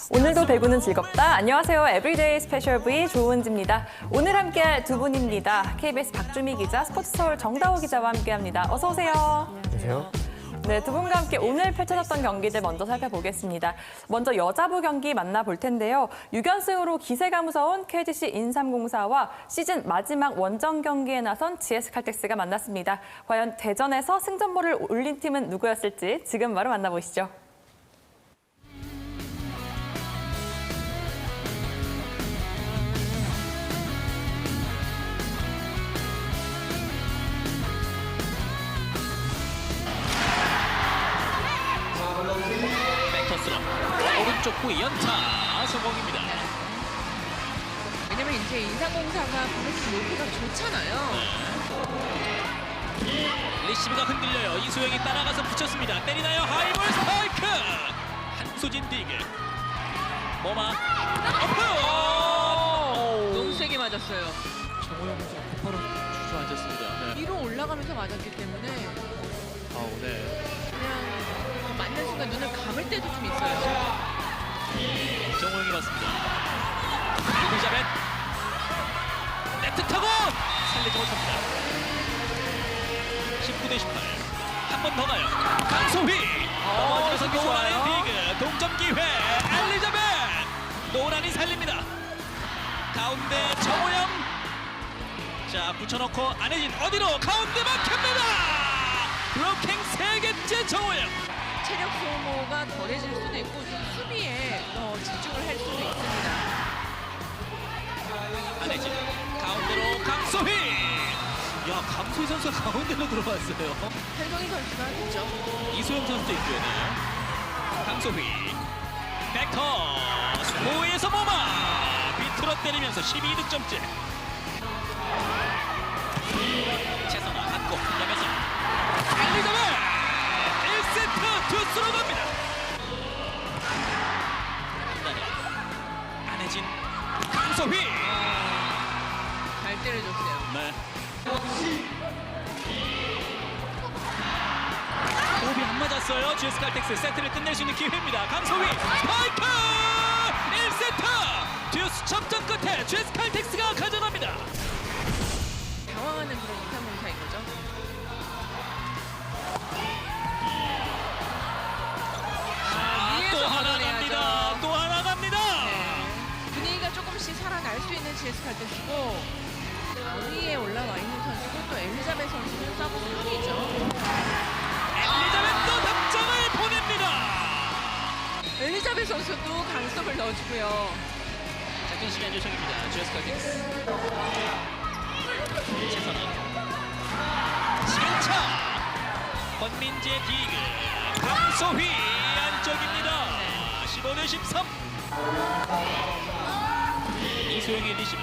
오늘도 배구는 즐겁다. 안녕하세요. 에브리데이 스페셜 V 조은지입니다. 오늘 함께할 두 분입니다. KBS 박주미 기자, 스포츠서울 정다호 기자와 함께합니다. 어서 오세요. 안녕하세요. 네, 두 분과 함께 오늘 펼쳐졌던 경기들 먼저 살펴보겠습니다. 먼저 여자부 경기 만나볼 텐데요. 6연승으로 기세가 무서운 KGC 인삼공사와 시즌 마지막 원정 경기에 나선 GS칼텍스가 만났습니다. 과연 대전에서 승전보를 올린 팀은 누구였을지 지금 바로 만나보시죠. 오른쪽 후위 연타 성공입니다. 왜냐면 이제 인삼공사가 공격 높이가 좋잖아요. 리시브가 흔들려요. 이소영이 따라가서 붙였습니다. 때리나요? 하이볼 스파이크! 한소진 디그. 모마. 어프! 너무 세게 맞았어요. 정호영 선수가 곧바로 주저앉았습니다. 네. 위로 올라가면서 맞았기 때문에 네. 그냥 맞는 순간 눈을 감을 때도 좀 있어요. 정호영이 맞습니다. 엘리자벳. 네트 타고 살리지 못합니다. 19대 18. 한 번 더 가요. 강소휘. 넘어지면서 노란의 디그. 동점 기회. 엘리자벳. 노란이 살립니다. 가운데 정호영. 자, 붙여놓고 안혜진 어디로? 가운데 막힙니다. 블로킹 3개째 정호영. 체력 소모가 덜해질 수도 있고 좀 수비에 더 집중을 할 수도 있습니다. 안혜진 가운데로 강소휘. 야, 강소희 선수가 가운데로 들어왔어요. 한동희 선수가 있죠. 이소영 선수도 있고요. 네. 강소휘 백터스 호에서 모마 비틀어 때리면서 12득점째. 최선아 한골 넘겨서 엘리자벳 1세트 투수로 갑니다. 안혜진 강소휘 잘 때려줬어요. 네. 호흡이 안 맞았어요. GS칼텍스 세트를 끝낼 수 있는 기회입니다. 강소휘 스파이크 1세트 듀스 접전 끝에 GS칼텍스가 가져갑니다. 당황하는 그런 인삼공사인 거죠. 또 위에서 하나 걷어내야죠. 갑니다. 또 하나 갑니다. 네. 분위기가 조금씩 살아날 수 있는 GS칼텍스고 위에 올라와 있는 선수고 또 엘리자벳 선수는 서브 3이죠. 엘리자벳도 답장을 보냅니다. 엘리자벳 선수도 강섭을 넣어주고요. 작전 시간 요청입니다. GS칼텍스 최선아 시간차 권민재 디그 강소휘 안쪽입니다. 15대 13. 이소영의 리시브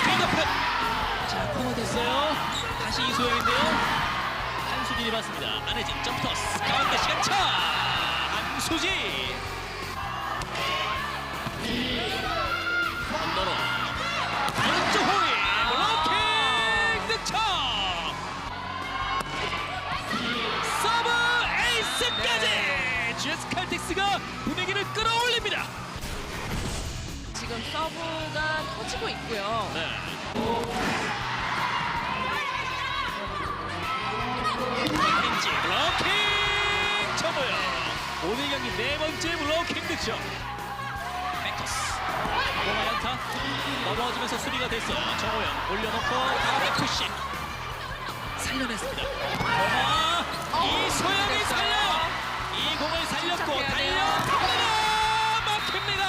빅어프. 자, 커버됐어요. 다시 이소영인데요. 한수진이 받습니다. 안혜진 점프토스 가운데 시간차 한수진 언더로 오른쪽 호이 블로킹 득점. 서브 에이스까지 GS칼텍스가 분위기를 끌어올립니다. 지금 서브가 터지고 있고요. 네. 김민지 블로킹 정호영 오늘 경기 4번째 블로킹 득점. 백토스 모마 연타 넘어지면서 수비가 됐어요. 정호영 올려놓고 가운데 푸시 살려냈습니다. 모마 이소영이 살려요. 이 공을 살렸고 달려갑니다. 막힙니다.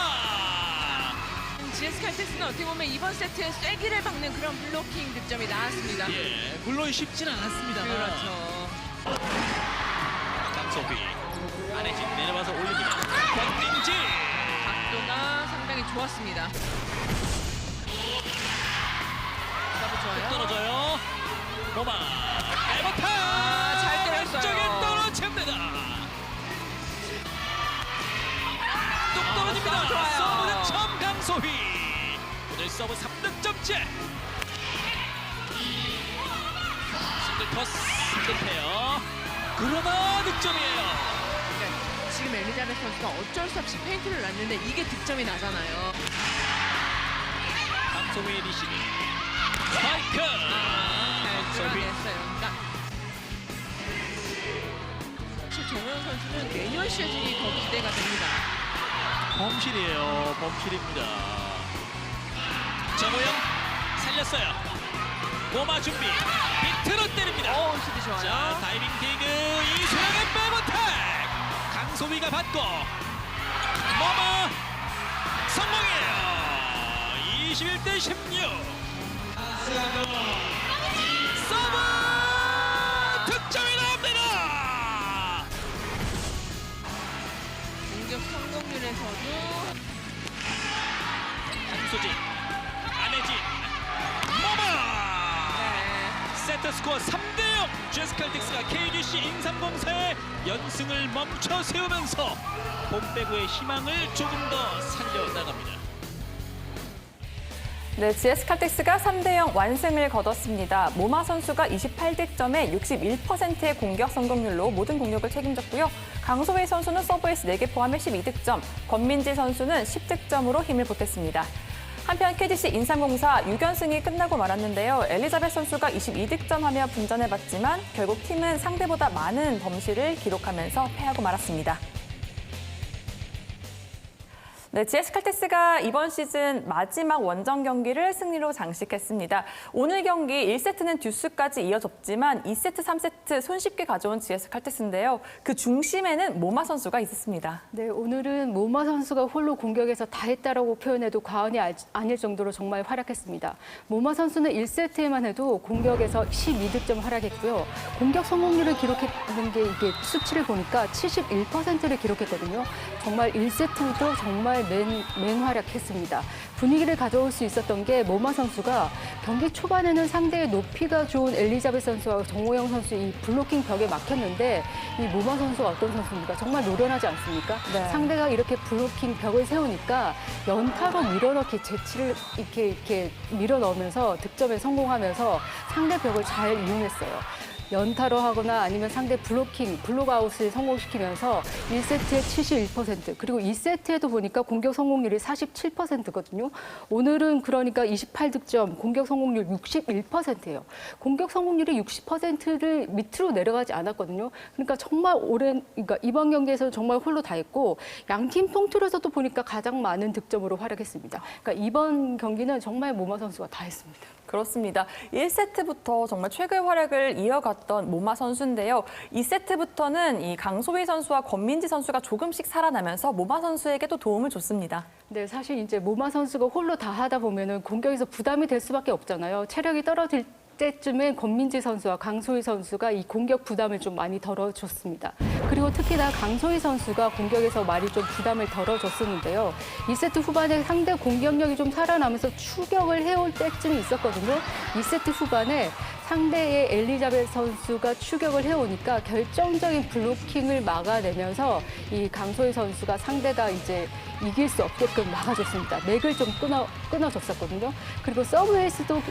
GS칼텍스는 어떻게 보면 이번 세트에 쐐기를 박는 그런 블로킹 득점이 나왔습니다. 예, 물론 쉽진 않았습니다만. 그렇죠. 강소휘 안혜진 내려와서 올립니다. 권민지 각도가 상당히 좋았습니다. 서브 뚝 좋아요. 떨어져요. 모마 에버타 잘 때렸어요. 왼쪽에 떨어집니다. 뚝 떨어집니다. 서브 좋아요. 서브 득점 강소휘 오늘 서브 3득점째. 싱글 토스 끝해요. 그러나 득점이에요. 그러니까 지금 엘리자베스 선수가 어쩔 수 없이 페인트를 놨는데 이게 득점이 나잖아요. 강소희의 리시브. 스파이크. 잘 서비. 끌어냈어요. 그러니까 사실 정우영 선수는 내년 시즌이 더 기대가 됩니다. 범실이에요. 범실입니다. 정우영 살렸어요. 고마 준비. 비트로 때립니다. 수비 좋아요. 자, 다이빙 디그 이소영의 백어택. 강소희가 받고 모마 성공이에요. 21대 16. 서브 득점이 나옵니다. 공격 성공률에서도 한수진, 안혜진, 모마. 세트 스코어 3대0. GS 칼텍스가 KGC 인삼공사의 연승을 멈춰 세우면서 봄배구의 희망을 조금 더 살려나갑니다. 네, GS 칼텍스가 3대0 완승을 거뒀습니다. 모마 선수가 28득점에 61%의 공격 성공률로 모든 공격을 책임졌고요. 강소희 선수는 서브에이스 4개 포함해 12득점, 권민지 선수는 10득점으로 힘을 보탰습니다. 한편 KGC 인삼공사 6연승이 끝나고 말았는데요. 엘리자베스 선수가 22득점하며 분전해봤지만 결국 팀은 상대보다 많은 범실을 기록하면서 패하고 말았습니다. 네, GS 칼텍스가 이번 시즌 마지막 원정 경기를 승리로 장식했습니다. 오늘 경기 1세트는 듀스까지 이어졌지만 2세트, 3세트 손쉽게 가져온 GS 칼텍스인데요. 그 중심에는 모마 선수가 있었습니다. 네, 오늘은 모마 선수가 홀로 공격에서 다 했다라고 표현해도 과언이 아닐 정도로 정말 활약했습니다. 모마 선수는 1세트에만 해도 공격에서 12득점 활약했고요. 공격 성공률을 기록했는 게 이게 수치를 보니까 71%를 기록했거든요. 정말 1세트부터 정말 맹활약했습니다. 분위기를 가져올 수 있었던 게 모마 선수가 경기 초반에는 상대의 높이가 좋은 엘리자베스 선수와 정호영 선수의 이 블로킹 벽에 막혔는데 이 모마 선수가 어떤 선수입니까? 정말 노련하지 않습니까? 네. 상대가 이렇게 블로킹 벽을 세우니까 연타로 밀어넣기 재치를 이렇게 밀어넣으면서 득점에 성공하면서 상대 벽을 잘 이용했어요. 연타로 하거나 아니면 상대 블록아웃을 성공시키면서 1세트에 71% 그리고 2세트에도 보니까 공격 성공률이 47%거든요. 오늘은 그러니까 28득점, 공격 성공률 61%예요. 공격 성공률이 60%를 밑으로 내려가지 않았거든요. 그러니까 정말 그러니까 이번 경기에서 정말 홀로 다 했고 양팀 통틀어서도 보니까 가장 많은 득점으로 활약했습니다. 그러니까 이번 경기는 정말 모마 선수가 다 했습니다. 그렇습니다. 1세트부터 정말 최고의 활약을 이어갔던 모마 선수인데요. 2세트부터는 이 강소희 선수와 권민지 선수가 조금씩 살아나면서 모마 선수에게도 도움을 줬습니다. 네, 사실 이제 모마 선수가 홀로 다 하다 보면은 공격에서 부담이 될 수밖에 없잖아요. 체력이 떨어질 때쯤엔 권민지 선수와 강소희 선수가 이 공격 부담을 좀 많이 덜어줬습니다. 그리고 특히나 강소희 선수가 공격에서 많이 좀 부담을 덜어줬었는데요. 2세트 후반에 상대 공격력이 좀 살아나면서 추격을 해올 때쯤이 있었거든요. 2세트 후반에 상대의 엘리자베스 선수가 추격을 해오니까 결정적인 블로킹을 막아내면서 이 강소희 선수가 상대가 이제 이길 수 없게끔 막아줬습니다. 맥을 좀 끊어줬었거든요. 그리고 서브에이스도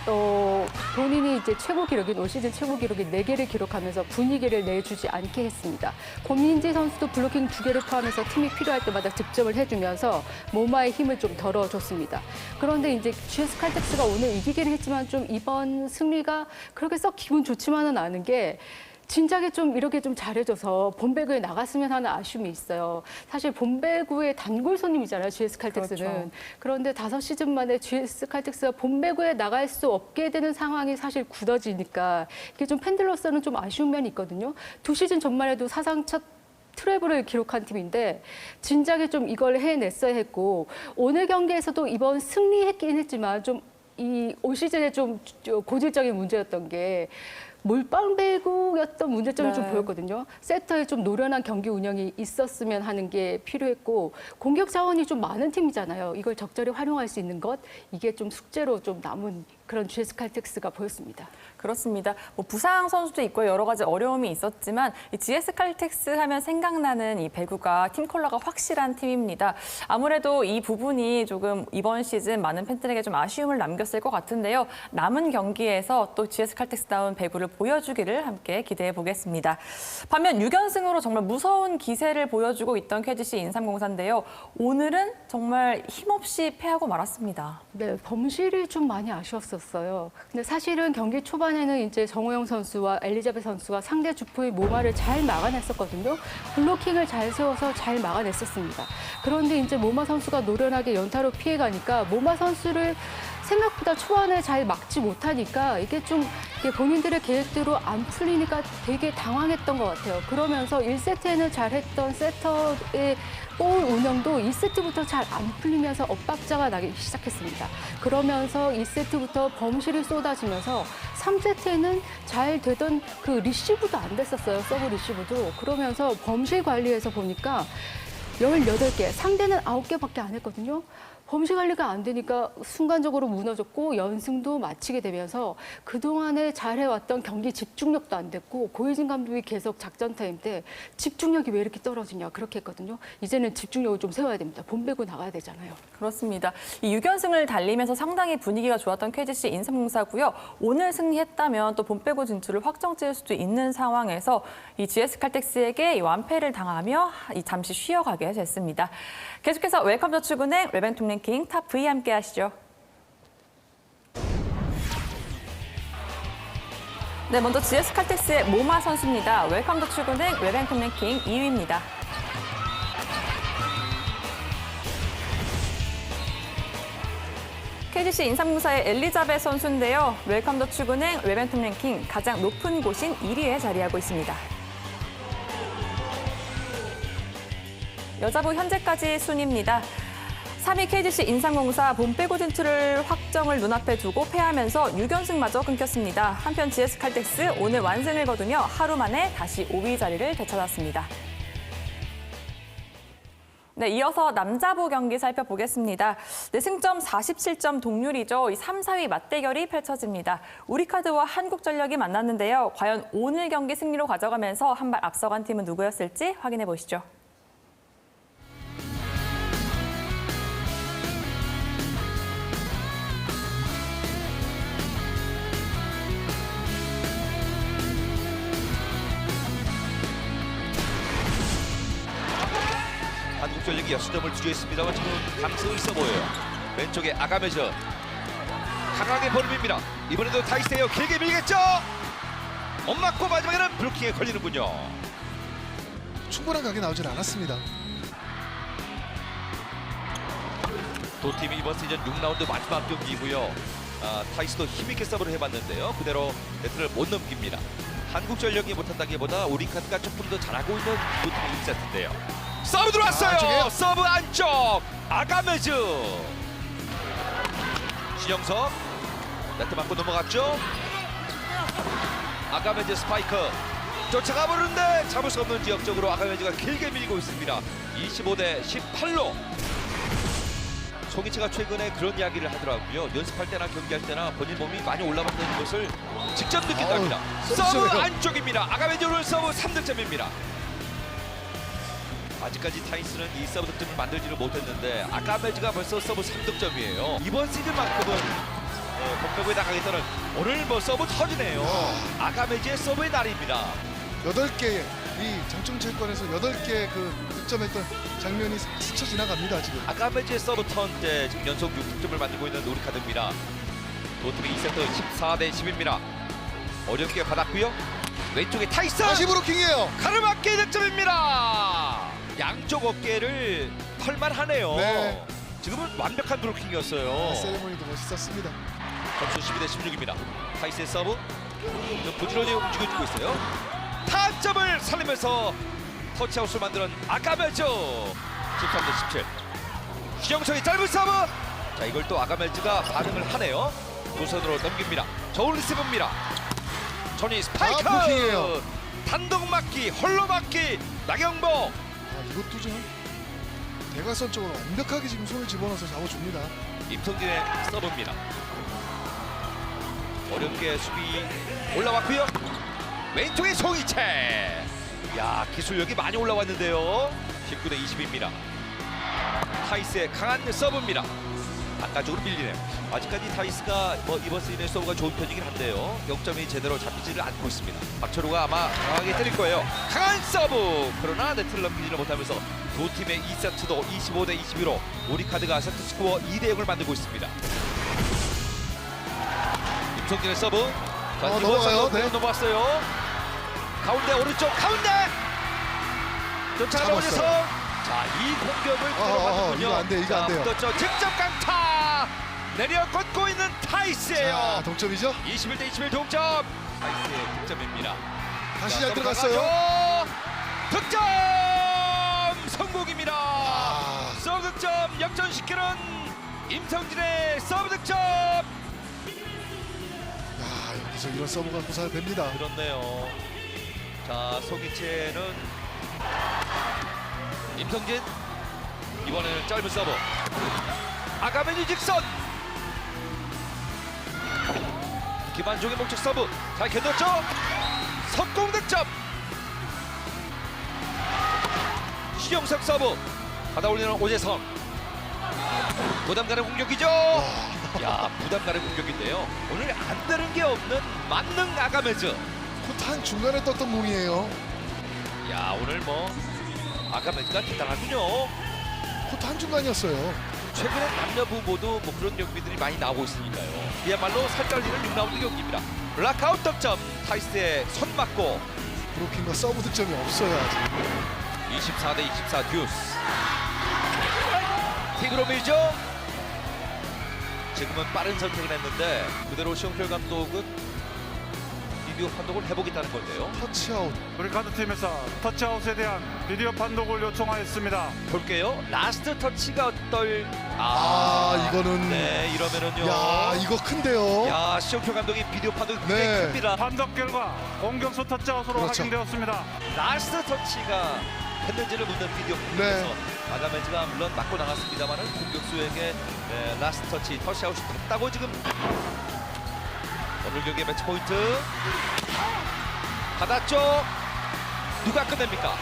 본인이 이제 최고 기록인 올 시즌 최고 기록인 4개를 기록하면서 분위기를 내주지 않게 했습니다. 권민지 선수도 블로킹 2개를 포함해서 팀이 필요할 때마다 득점을 해주면서 모마의 힘을 좀 덜어줬습니다. 그런데 이제 GS 칼텍스가 오늘 이기긴 했지만 좀 이번 승리가 그렇게 썩 기분 좋지만은 않은 게 진작에 좀 이렇게 좀 잘해줘서 본배구에 나갔으면 하는 아쉬움이 있어요. 사실 본배구의 단골 손님이잖아요, GS 칼텍스는. 그렇죠. 그런데 5시즌 만에 GS 칼텍스가 본배구에 나갈 수 없게 되는 상황이 사실 굳어지니까 이게 좀 팬들로서는 좀 아쉬운 면이 있거든요. 2시즌 전만 해도 사상 첫 트래블을 기록한 팀인데 진작에 좀 이걸 해냈어야 했고 오늘 경기에서도 이번 승리했긴 했지만 좀 이 올 시즌에 좀 고질적인 문제였던 게 몰빵 배구였던 문제점을 좀 보였거든요. 세터에 좀 노련한 경기 운영이 있었으면 하는 게 필요했고 공격 자원이 좀 많은 팀이잖아요. 이걸 적절히 활용할 수 있는 것 이게 좀 숙제로 좀 남은 그런 GS 칼텍스가 보였습니다. 그렇습니다. 뭐 부상 선수도 있고 여러 가지 어려움이 있었지만 이 GS 칼텍스 하면 생각나는 이 배구가 팀 컬러가 확실한 팀입니다. 아무래도 이 부분이 조금 이번 시즌 많은 팬들에게 좀 아쉬움을 남겼을 것 같은데요. 남은 경기에서 또 GS 칼텍스다운 배구를 보여주기를 함께 기대해 보겠습니다. 반면 6연승으로 정말 무서운 기세를 보여주고 있던 KGC 인삼공사인데요. 오늘은 정말 힘없이 패하고 말았습니다. 네, 범실이 좀 많이 아쉬웠었어요. 근데 사실은 경기 초반에는 이제 정호영 선수와 엘리자베 선수가 상대 주포의 모마를 잘 막아냈었거든요. 블로킹을 잘 세워서 잘 막아냈었습니다. 그런데 이제 모마 선수가 노련하게 연타로 피해가니까 모마 선수를 생각보다 초반에 잘 막지 못하니까 이게 좀 본인들의 계획대로 안 풀리니까 되게 당황했던 것 같아요. 그러면서 1세트에는 잘했던 세터의 볼 운영도 2세트부터 잘 안 풀리면서 엇박자가 나기 시작했습니다. 그러면서 2세트부터 범실이 쏟아지면서 3세트에는 잘 되던 그 리시브도 안 됐었어요. 서브 리시브도. 그러면서 범실 관리에서 보니까 18개, 상대는 9개밖에 안 했거든요. 범실 관리가 안 되니까 순간적으로 무너졌고 연승도 마치게 되면서 그동안에 잘해왔던 경기 집중력도 안 됐고 고혜진 감독이 계속 작전 타임 때 집중력이 왜 이렇게 떨어지냐 그렇게 했거든요. 이제는 집중력을 좀 세워야 됩니다. 본 빼고 나가야 되잖아요. 그렇습니다. 이 6연승을 달리면서 상당히 분위기가 좋았던 KGC 인삼공사고요. 오늘 승리했다면 또 본배구 진출을 확정지을 수도 있는 상황에서 이 GS 칼텍스에게 이 완패를 당하며 잠시 쉬어가게 됐습니다. 계속해서 웰컴 저축은행 웰뱅통 랭킹 탑 V 함께 하시죠. 네, 먼저 GS 칼텍스의 모마 선수입니다. 웰컴 저축은행 웰뱅통 랭킹 2위입니다. KGC 인삼공사의 엘리자베 선수인데요. 웰컴 저축은행 웰뱅통 랭킹 가장 높은 곳인 1위에 자리하고 있습니다. 여자부 현재까지 순입니다. 3위 KGC 인삼공사 본배구 진출을 확정을 눈앞에 두고 패하면서 6연승마저 끊겼습니다. 한편 GS 칼텍스 오늘 완승을 거두며 하루 만에 다시 5위 자리를 되찾았습니다. 네, 이어서 남자부 경기 살펴보겠습니다. 네, 승점 47점 동률이죠. 이 3, 4위 맞대결이 펼쳐집니다. 우리카드와 한국전력이 만났는데요. 과연 오늘 경기 승리로 가져가면서 한 발 앞서간 팀은 누구였을지 확인해 보시죠. 한국전력이 6점을 주저했습니다만 지금 강승을 있어 보여요. 왼쪽에 아가메저 강하게 벌립니다. 이번에도 다이스테요. 길게 밀겠죠. 엄맞고 마지막에는 블로킹에 걸리는군요. 충분한 각이 나오질 않았습니다. 두 팀이 이번 시즌 6라운드 마지막 경기이고요. 타이스도 힘있게 서브를 해봤는데요. 그대로 네트를 못 넘깁니다. 한국전력이 못한다기보다 우리카드가 조금 더 잘하고 있는 두 팀의 1세트인데요. 서브 들어왔어요. 안쪽이에요. 서브 안쪽 아가메즈. 신영석 네트 맞고 넘어갔죠. 아가메즈 스파이크 쫓아가 보는데 잡을 수 없는 지역적으로 아가메즈가 길게 밀고 있습니다. 25대 18로. 송이치가 최근에 그런 이야기를 하더라고요. 연습할 때나 경기할 때나 본인 몸이 많이 올라갔다는 것을 직접 느낀답니다. 서브 안쪽입니다. 아가메즈 오늘 서브 3득점입니다. 아직까지 타이스는 이 서브 득점을 만들지를 못했는데 아가메즈가 벌써 서브 3득점이에요. 이번 시즌만큼은 본배구에 나가겠다는 오늘 뭐 서브 터지네요. 아가메즈의 서브의 날입니다. 8개의 이 장충체육관에서 8개 그 득점했던 장면이 스쳐 지나갑니다 지금. 아가메즈의 서브 턴 때 지금 연속 6득점을 만들고 있는 우리카드입니다. 두 팀의 2세트 14대 10입니다. 어렵게 받았고요. 왼쪽에 타이스 다시 브로킹이에요. 가르마케 득점입니다. 양쪽 어깨를 털만 하네요. 네. 지금은 완벽한 브로킹이었어요. 세레모니도 멋있었습니다. 점수 12대 16입니다. 타이스의 서브 부지런히 움직여주고 있어요. 타점을 살리면서 터치아웃을 만드는 아가메즈 13대 17. 신영석의 짧은 서브. 자, 이걸 또 아가메즈가 반응을 하네요. 두 손으로 넘깁니다. 저울 리스브입니다. 전이 스파이크. 브로킹이에요. 단독 맞기, 홀로 맞기. 나경복. 이것도 좀 대각선 쪽으로 완벽하게 지금 손을 집어넣어서 잡아줍니다. 임성진의 서브입니다. 어렵게 수비 올라왔고요. 왼쪽에 송이채. 야, 기술력이 많이 올라왔는데요. 19대 20입니다. 타이스의 강한 서브입니다. 바깥쪽으로 밀리네요. 아직까지 타이스가 이번 시즌의 서브가 좋은 편이긴 한데요. 0점이 제대로 잡히지를 않고 있습니다. 박철호가 아마 강하게 때릴 거예요. 강한 서브! 그러나 네트를 넘기지를 못하면서 두 팀의 2세트도 25대 22로 우리카드가 세트 스코어 2대 0을 만들고 있습니다. 임성진의 서브. 자, 넘어가요. 네. 넘어왔어요. 가운데 오른쪽 가운데! 쫓아가는 오재성. 자, 이 공격을 이거 안 돼, 이거 안 돼요. 떴죠. 직접 강타 내려 꽂고 있는 타이스예요. 자, 동점이죠? 21대 21 동점. 타이스의 득점입니다. 다시 자, 잘 들어갔어요. 나가죠. 득점 성공입니다. 서브 득점 역전시키는 임성진의 서브 득점. 여기서 이런 서브가 구사됩니다. 그렇네요. 자, 송이채는 임성진. 이번에는 짧은 서브. 아가메뉴 직선. 김한종의 목적 서브. 잘 견뎠죠? 석공 득점. 신영석 서브. 받아올리는 오재성. 부담 가는 공격이죠. 야, 부담 가는 공격인데요. 오늘 안 되는 게 없는 만능 아가메즈. 코트 중간에 떴던 공이에요. 야, 오늘 아가메즈가 대단하군요. 코트 중간이었어요. 최근에 남녀부 모두 그런 경기들이 많이 나오고 있으니까요. 그야말로 살떨리는 6라운드 경기입니다. 블락아웃 득점. 타이스의 손 맞고. 브로킹과 서브 득점이 없어요 아직. 24대 24 듀스. 킥으로 밀죠. 지금은 빠른 선택을 했는데 그대로 시용표 감독은 비디오 판독을 해보겠다는 건데요. 터치아웃. 우리카드 팀에서 터치아웃에 대한 비디오 판독을 요청하였습니다. 볼게요. 라스트 터치가 어떨... 이거는. 네, 이러면은요. 야, 이거 큰데요. 야, 시용표 감독이 비디오 판독이 굉장히 네. 큽니다. 판독 결과 공격수 터치아웃으로 그렇죠. 확인되었습니다. 라스트 터치가 했는지를 묻는 비디오 판독에서 네. 아가메즈가 물론 맞고 나갔습니다만은 공격수에게 라스트 터치, 터치아웃이 됐다고 지금 오늘 경기의 매치 포인트 받았죠. 누가 끝냅니까?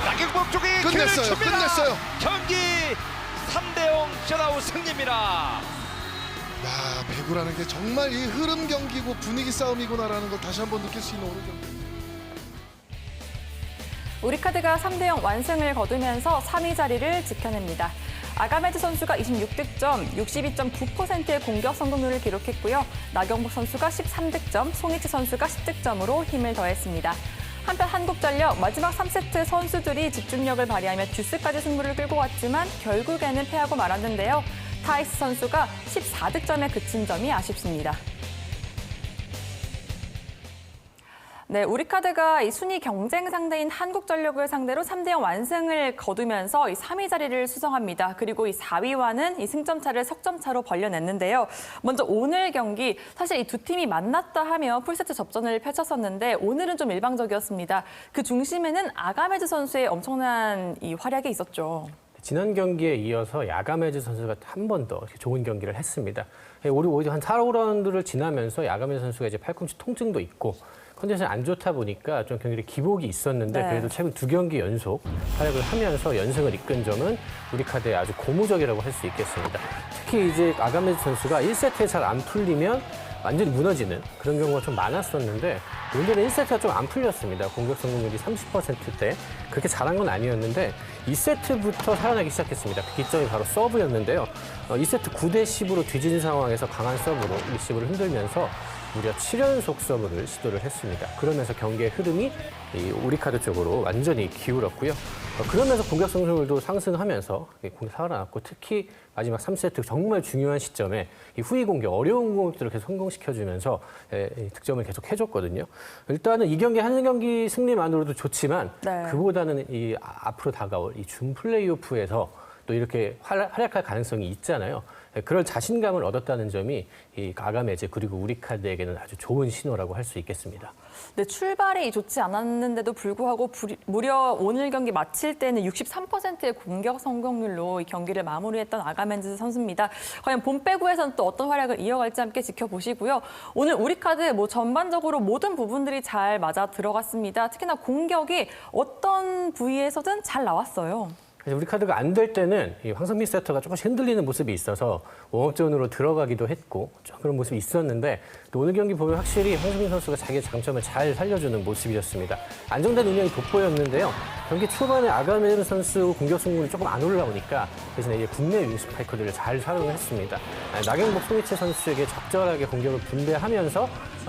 나경범 쪽이 끝냈어요. 끝냈어요. 경기 3대0 셧아웃 승리입니다. 야, 배구라는 게 정말 이 흐름 경기고 분위기 싸움이구나라는 걸 다시 한번 느낄 수 있는 오늘 경기. 우리카드가 3대0 완승을 거두면서 3위 자리를 지켜냅니다. 아가메즈 선수가 26득점, 62.9%의 공격 성공률을 기록했고요. 나경복 선수가 13득점, 송이채 선수가 10득점으로 힘을 더했습니다. 한편 한국전력 마지막 3세트 선수들이 집중력을 발휘하며 듀스까지 승부를 끌고 왔지만 결국에는 패하고 말았는데요. 타이스 선수가 14득점에 그친 점이 아쉽습니다. 네, 우리카드가 이 순위 경쟁 상대인 한국전력을 상대로 3대0 완승을 거두면서 이 3위 자리를 수성합니다. 그리고 이 4위와는 이 승점 차를 석점 차로 벌려냈는데요. 먼저 오늘 경기 사실 이 두 팀이 만났다 하며 풀세트 접전을 펼쳤었는데 오늘은 좀 일방적이었습니다. 그 중심에는 아가메즈 선수의 엄청난 이 활약이 있었죠. 지난 경기에 이어서 아가메즈 선수가 한 번 더 좋은 경기를 했습니다. 우리 오히려 한 4라운드를 지나면서 아가메즈 선수가 이제 팔꿈치 통증도 있고 컨디션이 안 좋다 보니까 좀 경기에 기복이 있었는데 네. 그래도 최근 2경기 연속 활약을 하면서 연승을 이끈 점은 우리카드의 아주 고무적이라고 할 수 있겠습니다. 특히 이제 아가메즈 선수가 1세트에 잘 안 풀리면 완전히 무너지는 그런 경우가 좀 많았었는데 오늘은 1세트가 좀 안 풀렸습니다. 공격 성공률이 30%대 그렇게 잘한 건 아니었는데 2세트부터 살아나기 시작했습니다. 그 기점이 바로 서브였는데요. 2세트 9대 10으로 뒤진 상황에서 강한 서브로 리시브를 흔들면서 무려 7연속 서브를 시도를 했습니다. 그러면서 경기의 흐름이 우리카드 쪽으로 완전히 기울었고요. 그러면서 공격 성공률도 상승하면서 공격 살아났고 특히 마지막 3세트 정말 중요한 시점에 이 후위 공격, 어려운 공격들을 계속 성공시켜주면서 득점을 계속 해줬거든요. 일단은 이 경기 한 경기 승리만으로도 좋지만 네. 그보다는 이 앞으로 다가올 이 준 플레이오프에서 또 이렇게 활약할 가능성이 있잖아요. 그럴 자신감을 얻었다는 점이 이 아가메즈 그리고 우리카드에게는 아주 좋은 신호라고 할 수 있겠습니다. 네, 출발이 좋지 않았는데도 불구하고 무려 오늘 경기 마칠 때는 63%의 공격 성공률로 이 경기를 마무리했던 아가멘즈 선수입니다. 과연 본배구에서는 또 어떤 활약을 이어갈지 함께 지켜보시고요. 오늘 우리카드 전반적으로 모든 부분들이 잘 맞아 들어갔습니다. 특히나 공격이 어떤 부위에서든 잘 나왔어요. 우리카드가 안 될 때는 이 황성민 세터가 조금씩 흔들리는 모습이 있어서 웜업존으로 들어가기도 했고 좀 그런 모습이 있었는데 또 오늘 경기 보면 확실히 황성민 선수가 자기의 장점을 잘 살려주는 모습이었습니다. 안정된 운영이 돋보였는데요. 경기 초반에 아가메르 선수 공격 성공률이 조금 안 올라오니까 대신에 이제 국내 윙 스파이커들을 잘 사용을 했습니다. 나경복, 송희채 선수에게 적절하게 공격을 분배하면서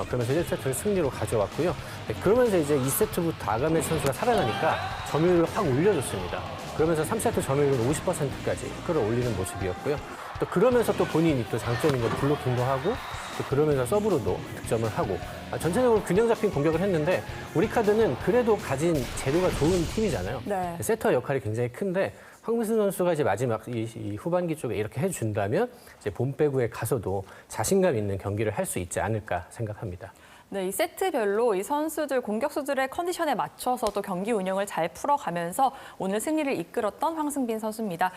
그러면서 1세트를 승리로 가져왔고요. 그러면서 이제 2세트부터 아가메르 선수가 살아나니까 점유율을 확 올려줬습니다. 그러면서 3세트 점유율은 50%까지 끌어올리는 모습이었고요. 또 그러면서 또 본인이 또 장점인 건 블로킹도 하고 또 그러면서 서브로도 득점을 하고 전체적으로 균형 잡힌 공격을 했는데 우리카드는 그래도 가진 재료가 좋은 팀이잖아요. 네. 세터 역할이 굉장히 큰데 황민수 선수가 이제 마지막 이 후반기 쪽에 이렇게 해준다면 이제 본배구에 가서도 자신감 있는 경기를 할 수 있지 않을까 생각합니다. 네, 이 세트별로 이 선수들, 공격수들의 컨디션에 맞춰서 또 경기 운영을 잘 풀어가면서 오늘 승리를 이끌었던 황승빈 선수입니다.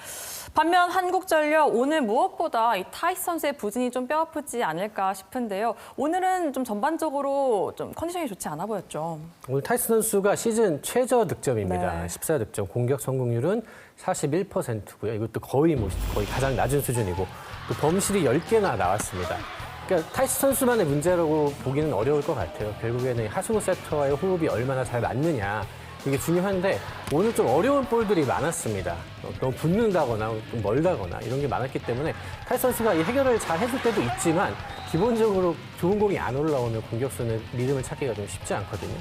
반면 한국전력 오늘 무엇보다 이 타이스 선수의 부진이 좀 뼈아프지 않을까 싶은데요. 오늘은 좀 전반적으로 좀 컨디션이 좋지 않아 보였죠. 오늘 타이스 선수가 시즌 최저 득점입니다. 네. 14득점, 공격 성공률은 41%고요. 이것도 거의 가장 낮은 수준이고 또 범실이 10개나 나왔습니다. 그러니까 타이스 선수만의 문제라고 보기는 어려울 것 같아요. 결국에는 하승우 세터와의 호흡이 얼마나 잘 맞느냐 이게 중요한데 오늘 좀 어려운 볼들이 많았습니다. 너무 붙는다거나 좀 멀다거나 이런 게 많았기 때문에 타이스 선수가 이 해결을 잘 해줄 때도 있지만 기본적으로 좋은 공이 안 올라오면 공격수는 리듬을 찾기가 좀 쉽지 않거든요.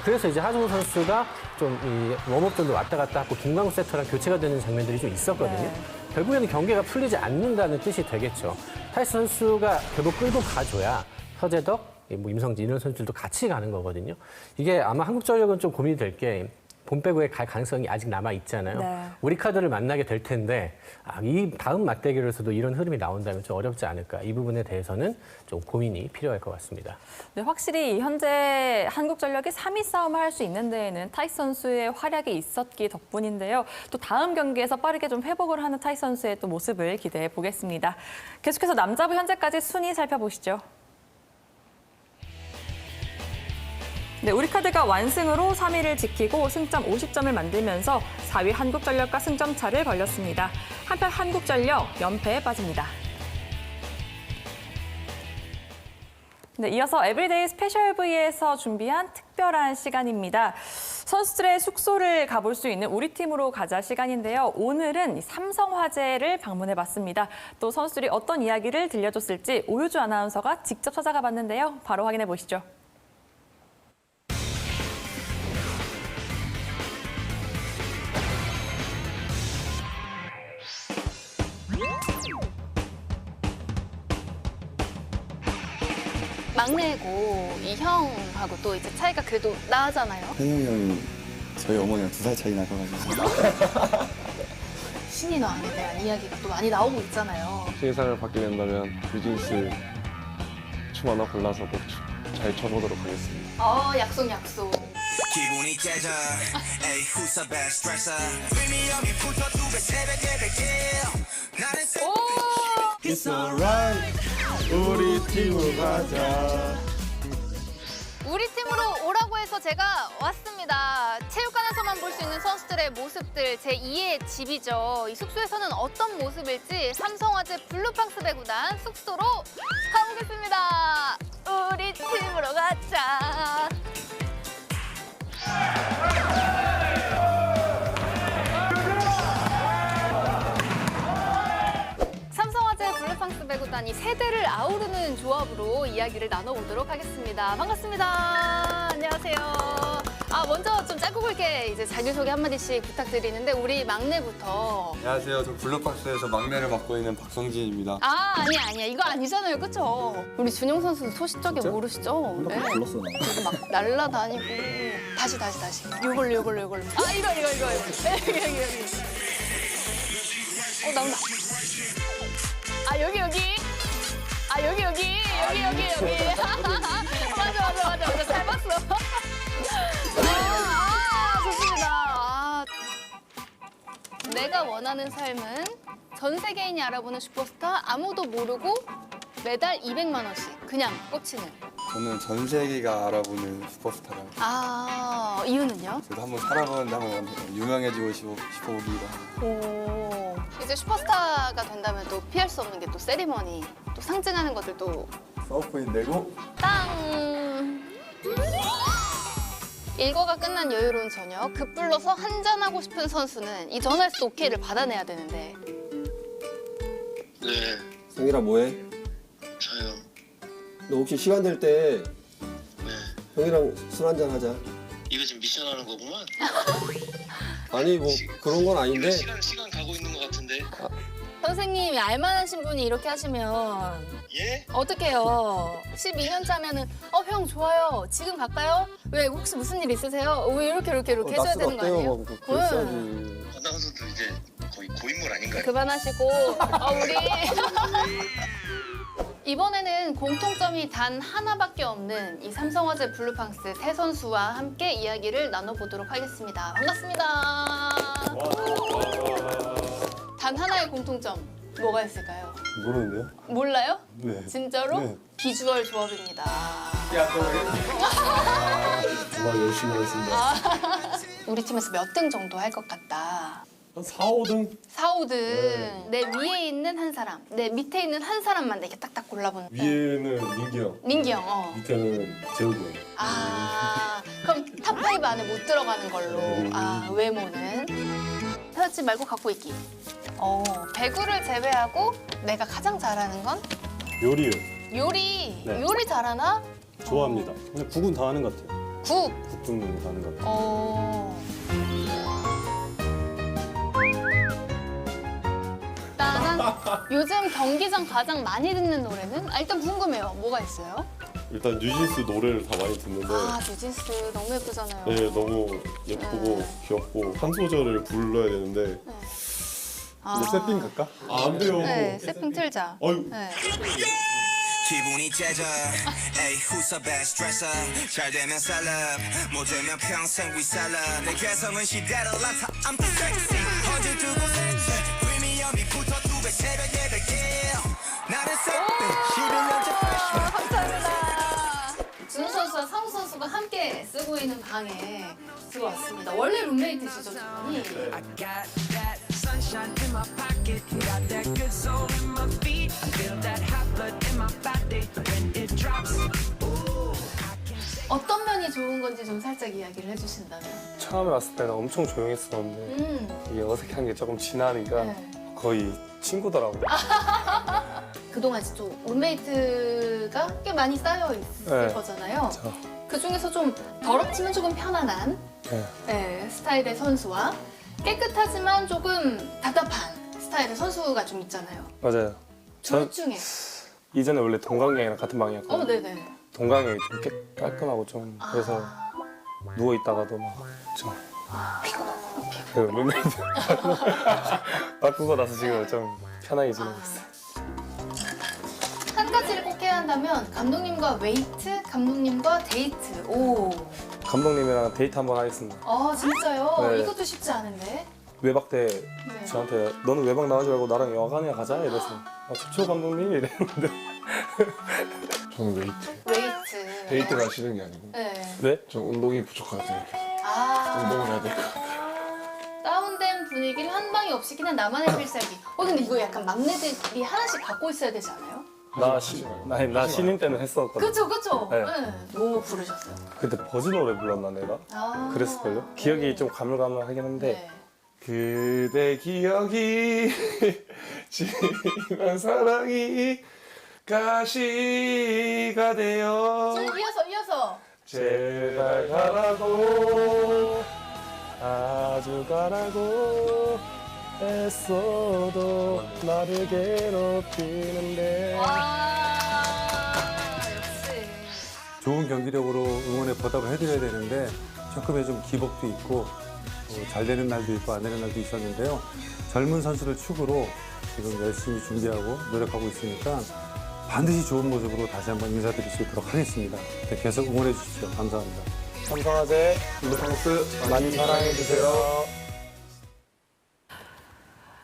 그래서 이제 하승우 선수가 좀 이 웜업전도 왔다 갔다 하고 김광우 세터랑 교체가 되는 장면들이 좀 있었거든요. 네. 결국에는 경기가 풀리지 않는다는 뜻이 되겠죠. 타이스 선수가 결국 끌고 가줘야 서재덕, 임성진 이런 선수들도 같이 가는 거거든요. 이게 아마 한국전력은 좀 고민이 될 게 본배구에 갈 가능성이 아직 남아 있잖아요. 네. 우리카드를 만나게 될 텐데 이 다음 맞대결에서도 이런 흐름이 나온다면 좀 어렵지 않을까. 이 부분에 대해서는 좀 고민이 필요할 것 같습니다. 네, 확실히 현재 한국전력이 3위 싸움을 할 수 있는 데에는 타이스 선수의 활약이 있었기 덕분인데요. 또 다음 경기에서 빠르게 좀 회복을 하는 타이스 선수의 또 모습을 기대해 보겠습니다. 계속해서 남자부 현재까지 순위 살펴보시죠. 네, 우리카드가 완승으로 3위를 지키고 승점 50점을 만들면서 4위 한국전력과 승점 차를 벌렸습니다. 한편 한국전력 연패에 빠집니다. 네, 이어서 에브리데이 스페셜 V에서 준비한 특별한 시간입니다. 선수들의 숙소를 가볼 수 있는 우리 팀으로 가자 시간인데요. 오늘은 삼성화재를 방문해봤습니다. 또 선수들이 어떤 이야기를 들려줬을지 오효주 아나운서가 직접 찾아가 봤는데요. 바로 확인해 보시죠. 막내고 이 형하고 또 이제 차이가 그래도 나잖아요. 현웅이 형이 저희 어머니랑 2살 차이 나셔가지고 신인왕에 대한 이야기가 또 많이 나오고 있잖아요. 세상을 받게 된다면 뉴진스 춤 하나 골라서 꼭 잘 춰보도록 하겠습니다. 약속. 기분이 깨져 에이 who's the best dresser 의미여기부터 2배 3배 4배 나는 It's alright 우리 팀으로 가자. 우리 팀으로 오라고 해서 제가 왔습니다. 체육관에서만 볼 수 있는 선수들의 모습들, 제2의 집이죠. 이 숙소에서는 어떤 모습일지 삼성화재 블루팡스 배구단 숙소로 가보겠습니다. 우리 팀으로 가자. 삼성화재 블루팡스 배구단이 세대를 아우르는 조합으로 이야기를 나눠보도록 하겠습니다. 반갑습니다. 안녕하세요. 먼저 좀 짧고 굵게 이제 자기소개 한마디씩 부탁드리는데 우리 막내부터. 안녕하세요. 저 블루박스에서 막내를 맡고 있는 박성진입니다. 아니야. 이거 아니잖아요. 그쵸? 우리 준용 선수 소시적에 모르시죠? 네. 불렀어. 그리고 막 날라다니고. 다시. 요걸로. 이거. 여기. 나온다. 아 여기. 아 여기. 맞아. 잘 봤어. 좋습니다. 내가 원하는 삶은 전 세계인이 알아보는 슈퍼스타 아무도 모르고 매달 200만 원씩 그냥 꽂히는. 저는 전 세계가 알아보는 슈퍼스타라. 이유는요? 저도 한번 살아보는데 한번 유명해지고 싶어보기도 하고. 오. 이제 슈퍼스타가 된다면 또 피할 수 없는 게 또 세리머니, 또 상징하는 것들도 서브포인트 내고 땅. 일과가 끝난 여유로운 저녁, 급불러서 한잔하고 싶은 선수는 이 전화에서 오케이를 받아내야 되는데. 네, 성일아 뭐해? 저요. 너 혹시 시간 될 때 네. 형이랑 술 한잔 하자. 이거 지금 미션 하는 거구만. 아니 뭐 그런 건 아닌데. 이거 시간 가고 있는 것 같은데. 선생님이 알만하신 분이 이렇게 하시면 예? 어떡해요. 12년 차면은 형 좋아요. 지금 갈까요? 왜 혹시 무슨 일 있으세요? 왜 이렇게 해줘야 되는 거 아니에요? 그랬어야지. 아나운서도 이제 거의 고인물 아닌가요? 그만하시고 우리 이번에는 공통점이 단 하나밖에 없는 이 삼성화재 블루팡스 세 선수와 함께 이야기를 나눠보도록 하겠습니다. 반갑습니다. 단 하나의 공통점 뭐가 있을까요? 모르는데요? 몰라요? 네. 진짜로? 네. 비주얼 조합입니다. 정말 열심히 하겠습니다. 우리 팀에서 몇 등 정도 할 것 같다. 한 4, 5등? 4, 5등. 내 위에 있는 한 사람, 내 밑에 있는 한 사람만 이렇게 딱딱 골라보는. 위에는 민기 형, 민기 형. 밑에는 재욱이 형. 그럼 탑5 안에 못 들어가는 걸로. 외모는. 헤어지 말고 갖고 있기. 배구를 제외하고 내가 가장 잘하는 건? 요리요. 요리. 네. 요리 잘하나? 좋아합니다. 근데 국은 다 하는 것 같아요. 국. 국 정도는 다 하는 것 같아요. 요즘 경기장 가장 많이 듣는 노래는? 일단 궁금해요. 뭐가 있어요? 일단 뉴진스 노래를 다 많이 듣는데 뉴진스 너무 예쁘잖아요. 네, 너무 예쁘고 귀엽고 한 소절을 불러야 되는데 이제 세팅 갈까? 안 돼요. 네, 세팅 틀자. 어휴. 네. 기분이 째져 에이 who's a bad stressor 잘 되면 셀럽 못 되면 평생 위셀럽 내 개성은 시대로 나타 I'm too sexy 어딜 두고 셋째 프리미엄이 붙어 2배 새벽 8개 나는 셋배 11년째 freshman 감사합니다. 준호 선수와 상우 선수가 함께 쓰고 있는 방에 들어왔습니다. 원래 룸메이트시죠, 두 분이? I got that sunshine in my pocket got that good soul in my feet I feel that hot blood in my body when it drops 어떤 면이 좋은 건지 좀 살짝 이야기를 해주신다면. 처음에 왔을 때는 엄청 조용했었는데 이게 어색한 게 조금 지나니까 네. 거의 친구더라고요. 그동안 또 룸메이트가 꽤 많이 쌓여 있을 네. 거잖아요. 그 중에서 좀 더럽지만 조금 편안한 스타일의 선수와 깨끗하지만 조금 답답한 스타일의 선수가 좀 있잖아요. 맞아요. 둘 중에. 이전에 원래 동강이랑 같은 방이었거든요. 네네. 동강이 좀 깔끔하고 좀 그래서 누워 있다가도 막좀 그 룸메이트 바꾸고 나서 지금 좀 편하게 지내고 있어요. 한 가지를 꼭 해야 한다면 감독님과 웨이트, 감독님과 데이트. 감독님이랑 데이트 한번 하겠습니다. 진짜요? 네. 이것도 쉽지 않은데. 외박 때 저한테 너는 외박 나가지 말고 나랑 영화관에 가자 이래서 좋죠 감독님 이랬는데 저는 웨이트. 웨이트. 데이트가 싫은 게 아니고 네? 좀 운동이 부족하다 생각해서 운동을 해야 될 것 같아요. 다운된 분위기를 한 방에 없이 그냥 나만의 필살기. 근데 이거 약간 막내들이 하나씩 갖고 있어야 되지 않아요? 나 신인 때는 했었거든. 그쵸. 네. 뭐 부르셨어요? 그때 버즈 노래 불렀나 내가? 그랬을걸요? 기억이 좀 가물가물하긴 한데 그대 기억이 지난 사랑이 가시가 되어 이어서. 제발 가라고 아주 가라고 애써도 나를 괴롭히는데 역시. 좋은 경기력으로 응원에 보답을 해드려야 되는데 조금의 좀 기복도 있고 잘 되는 날도 있고 안 되는 날도 있었는데요. 젊은 선수를 축으로 지금 열심히 준비하고 노력하고 있으니까 반드시 좋은 모습으로 다시 한번 인사드릴 수 있도록 하겠습니다. 네, 계속 응원해 주십시오. 감사합니다. 삼성화재 블루팡스 많이 사랑해 주세요.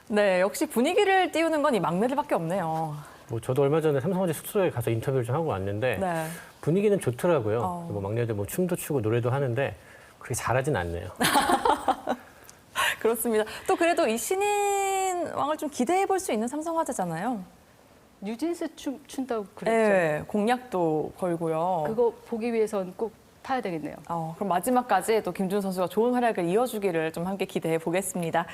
네, 역시 분위기를 띄우는 건 이 막내들밖에 없네요. 뭐 저도 얼마 전에 삼성화재 숙소에 가서 인터뷰를 좀 하고 왔는데 네. 분위기는 좋더라고요. 뭐 막내들 뭐 춤도 추고 노래도 하는데 그렇게 잘하진 않네요. 그렇습니다. 또 그래도 이 신인왕을 좀 기대해 볼 수 있는 삼성화재잖아요. 뉴진스 춘다고 그랬죠. 네, 공약도 걸고요. 그거 보기 위해선 꼭 타야 되겠네요. 그럼 마지막까지 또 김준호 선수가 좋은 활약을 이어주기를 좀 함께 기대해 보겠습니다.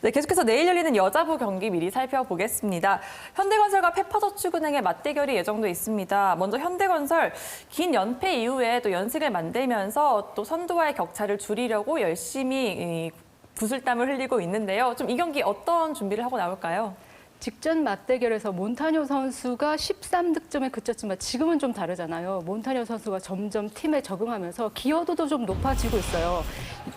네, 계속해서 내일 열리는 여자부 경기 미리 살펴보겠습니다. 현대건설과 페퍼저축은행의 맞대결이 예정돼 있습니다. 먼저 현대건설 긴 연패 이후에 또 연승을 만들면서 또 선두와의 격차를 줄이려고 열심히 구슬땀을 흘리고 있는데요. 좀 이 경기 어떤 준비를 하고 나올까요? 직전 맞대결에서 몬타뇨 선수가 13득점에 그쳤지만 지금은 좀 다르잖아요. 몬타뇨 선수가 점점 팀에 적응하면서 기여도도 좀 높아지고 있어요.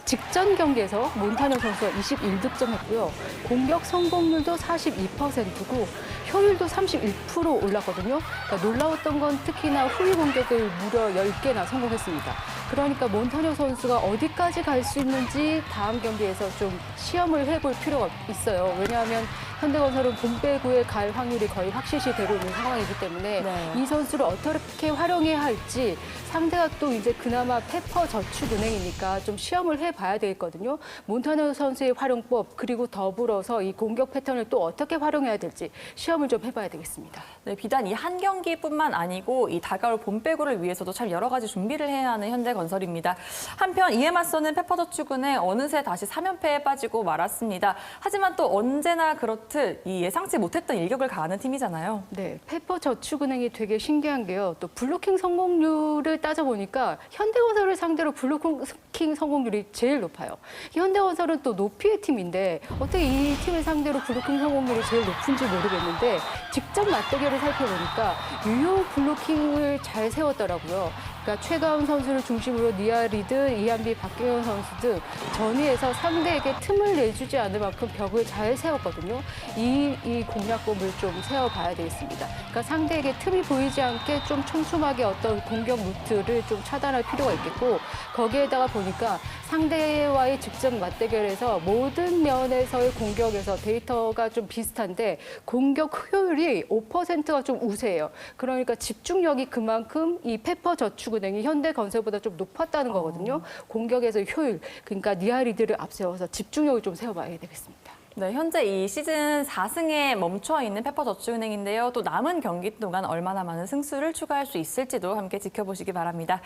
직전 경기에서 몬타뇨 선수가 21득점했고요. 공격 성공률도 42%고 효율도 31% 올랐거든요. 그러니까 놀라웠던 건 특히나 후위 공격을 무려 10개나 성공했습니다. 그러니까 몬타뇨 선수가 어디까지 갈 수 있는지 다음 경기에서 좀 시험을 해볼 필요가 있어요. 왜냐하면 현대건설은 봄배구에 갈 확률이 거의 확실시 되고 있는 상황이기 때문에 네. 이 선수를 어떻게 활용해야 할지 상대가 또 이제 그나마 페퍼저축은행이니까 좀 시험을 해봐야 되겠거든요. 몬타뇨 선수의 활용법 그리고 더불어서 이 공격 패턴을 또 어떻게 활용해야 될지 시험을 좀 해봐야 되겠습니다. 네, 비단 이 한 경기뿐만 아니고 이 다가올 봄배구를 위해서도 참 여러 가지 준비를 해야 하는 현대건설입니다. 한편 이에 맞서는 페퍼저축은행 어느새 다시 3연패에 빠지고 말았습니다. 하지만 또 언제나 그렇듯 이 예상치 못했던 일격을 가하는 팀이잖아요. 네, 페퍼저축은행이 되게 신기한 게요. 또 블로킹 성공률을 따져보니까 현대건설을 상대로 블로킹 성공률이 제일 높아요. 현대건설은 또 높이의 팀인데 어떻게 이 팀을 상대로 블로킹 성공률이 제일 높은지 모르겠는데 직접 맞대결을 살펴보니까 유효 블로킹을 잘 세웠더라고요. 그러니까 최가운 선수를 중심으로 니아리드, 이한비, 박경현 선수 등 전위에서 상대에게 틈을 내주지 않을 만큼 벽을 잘 세웠거든요. 이 공략법을 좀 세워봐야 되겠습니다. 그러니까 상대에게 틈이 보이지 않게 좀 촘촘하게 어떤 공격 루트를 좀 차단할 필요가 있겠고 거기에다가 보니까 상대와의 직접 맞대결에서 모든 면에서의 공격에서 데이터가 좀 비슷한데 공격 효율이 5%가 좀 우세해요. 그러니까 집중력이 그만큼 이 페퍼저축은행이 현대건설보다 좀 높았다는 거거든요. 공격에서의 효율, 그러니까 니아리드를 앞세워서 집중력을 좀 세워봐야 되겠습니다. 네, 현재 이 시즌 4승에 멈춰 있는 페퍼저축은행인데요. 또 남은 경기 동안 얼마나 많은 승수를 추가할 수 있을지도 함께 지켜보시기 바랍니다.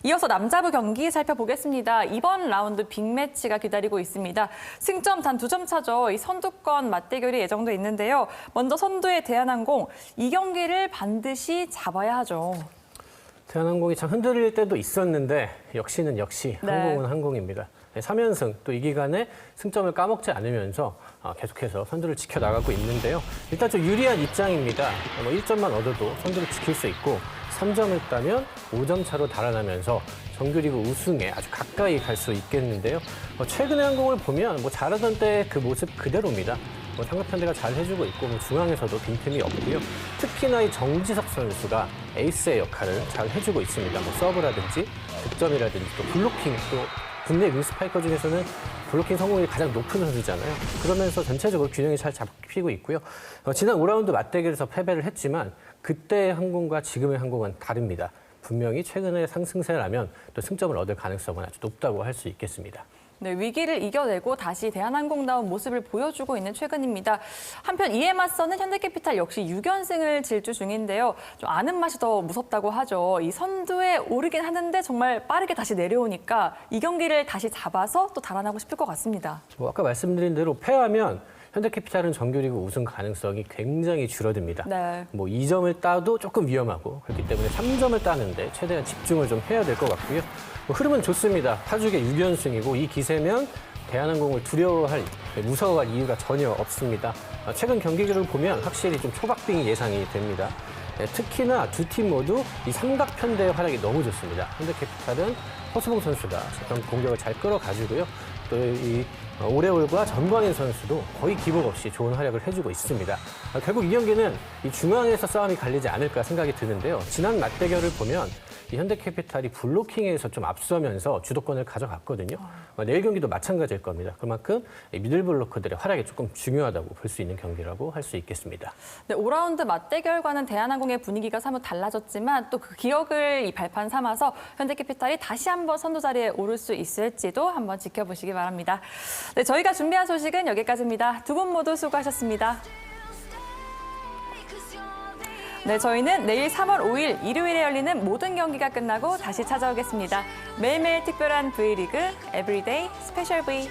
이어서 남자부 경기 살펴보겠습니다. 이번 라운드 빅매치가 기다리고 있습니다. 승점 단 2점 차죠. 이 선두권 맞대결이 예정돼 있는데요. 먼저 선두의 대한항공, 이 경기를 반드시 잡아야 하죠. 대한항공이 참 흔들릴 때도 있었는데 역시는 역시 네. 항공은 항공입니다. 3연승 또 이 기간에 승점을 까먹지 않으면서 계속해서 선두를 지켜나가고 있는데요. 일단 좀 유리한 입장입니다. 1점만 얻어도 선두를 지킬 수 있고 3점을 따면 5점 차로 달아나면서 정규리그 우승에 아주 가까이 갈 수 있겠는데요. 최근의 항공을 보면 잘하던 때 그 모습 그대로입니다. 상대편대가 잘 해주고 있고 중앙에서도 빈틈이 없고요. 특히나 이 정지석 선수가 에이스의 역할을 잘 해주고 있습니다. 서브라든지 득점이라든지 또 블로킹 또 국내 윙스파이커 중에서는 블로킹 성공률이 가장 높은 선수잖아요. 그러면서 전체적으로 균형이 잘 잡히고 있고요. 지난 5라운드 맞대결에서 패배를 했지만 그때의 항공과 지금의 항공은 다릅니다. 분명히 최근의 상승세라면 또 승점을 얻을 가능성은 아주 높다고 할 수 있겠습니다. 네, 위기를 이겨내고 다시 대한항공다운 모습을 보여주고 있는 최근입니다. 한편 이에 맞서는 현대캐피탈 역시 6연승을 질주 중인데요. 좀 아는 맛이 더 무섭다고 하죠. 이 선두에 오르긴 하는데 정말 빠르게 다시 내려오니까 이 경기를 다시 잡아서 또 달아나고 싶을 것 같습니다. 아까 말씀드린 대로 패하면 현대캐피탈은 정규리그 우승 가능성이 굉장히 줄어듭니다. 네. 2점을 따도 조금 위험하고 그렇기 때문에 3점을 따는데 최대한 집중을 좀 해야 될 것 같고요. 흐름은 좋습니다. 파죽의 6연승이고 이 기세면 대한항공을 두려워할, 무서워할 이유가 전혀 없습니다. 최근 경기를 보면 확실히 좀 초박빙이 예상이 됩니다. 특히나 두 팀 모두 이 삼각편대의 활약이 너무 좋습니다. 현대캐피탈은 허수봉 선수가 공격을 잘 끌어가지고요. 또 이 오레올과 전광인 선수도 거의 기복 없이 좋은 활약을 해주고 있습니다. 결국 이 경기는 이 중앙에서 싸움이 갈리지 않을까 생각이 드는데요. 지난 맞대결을 보면 이 현대캐피탈이 블로킹에서 좀 앞서면서 주도권을 가져갔거든요. 내일 경기도 마찬가지일 겁니다. 그만큼 이 미들블로커들의 활약이 조금 중요하다고 볼 수 있는 경기라고 할 수 있겠습니다. 네, 5라운드 맞대결과는 대한항공의 분위기가 사뭇 달라졌지만 또 그 기억을 이 발판 삼아서 현대캐피탈이 다시 한번 선두 자리에 오를 수 있을지도 한번 지켜보시기 바랍니다. 네, 저희가 준비한 소식은 여기까지입니다. 두 분 모두 수고하셨습니다. 네, 저희는 내일 3월 5일 일요일에 열리는 모든 경기가 끝나고 다시 찾아오겠습니다. 매일매일 특별한 V리그, 에브리데이 스페셜 V.